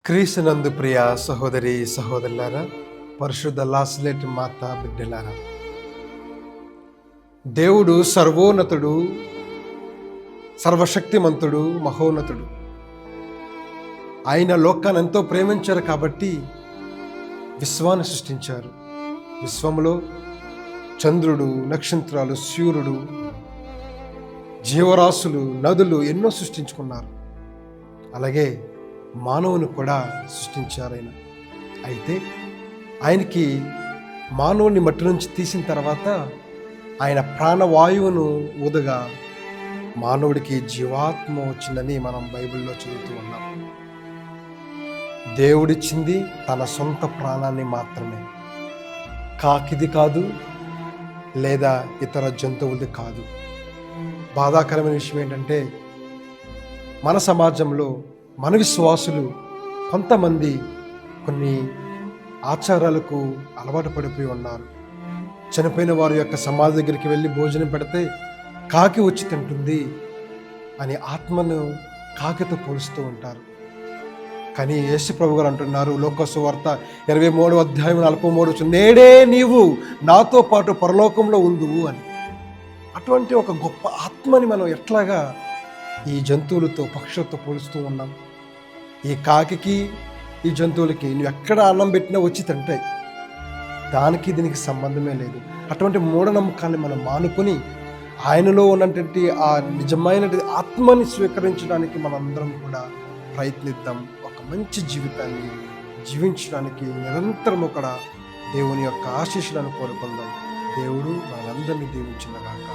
క్రీస్తునందు ప్రియ సహోదరి సహోదరులారా, పరిశుద్ధ లాస్లెట్ మాత బిడ్డలారా, దేవుడు సర్వోన్నతుడు, సర్వశక్తిమంతుడు, మహోన్నతుడు. ఆయన లోకాన్ని ఎంతో ప్రేమించారు కాబట్టి విశ్వాన్ని సృష్టించారు. విశ్వంలో చంద్రుడు, నక్షత్రాలు, సూర్యుడు, జీవరాశులు, నదులు ఎన్నో సృష్టించుకున్నారు. అలాగే మానవుని కూడా సృష్టించారు ఆయన. అయితే ఆయనకి మానవుని మట్టి నుంచి తీసిన తర్వాత ఆయన ప్రాణవాయువును ఊదగా మానవుడికి జీవాత్మ వచ్చిందని మనం బైబిల్లో చదువుతూ ఉన్నాం. దేవుడిచ్చింది తన సొంత ప్రాణాన్ని మాత్రమే, కాకిది కాదు, లేదా ఇతర జంతువులది కాదు. బాధాకరమైన విషయం ఏంటంటే, మన సమాజంలో మన విశ్వాసులు కొంతమంది కొన్ని ఆచారాలకు అలవాటు పడిపోయి ఉన్నారు. చనిపోయిన వారి యొక్క సమాధి దగ్గరికి వెళ్ళి భోజనం పెడితే కాకి వచ్చి తింటుంది అని ఆత్మను కాకితో పోలుస్తూ ఉంటారు. కానీ యేసు ప్రభు గారు అంటున్నారు, లోకసువార్త 23:43, నేడే నీవు నాతో పాటు పరలోకంలో ఉందువు అని. అటువంటి ఒక గొప్ప ఆత్మని మనం ఎట్లాగా ఈ జంతువులతో, పక్షులతో పోలుస్తూ ఉన్నాం. ఈ కాకికి, ఈ జంతువులకి నువ్వు ఎక్కడ అన్నం పెట్టినా వచ్చి తింటాయి, దానికి దీనికి సంబంధమే లేదు. అటువంటి మూఢనమ్మకాన్ని మనం మానుకొని ఆయనలో ఉన్నటువంటి ఆ నిజమైన ఆత్మని స్వీకరించడానికి మనందరం కూడా ప్రయత్నిద్దాం. ఒక మంచి జీవితాన్ని జీవించడానికి నిరంతరము కూడా దేవుని యొక్క ఆశీస్సులను కోరుకుందాం. దేవుడు మనందరినీ దీవించుగాక.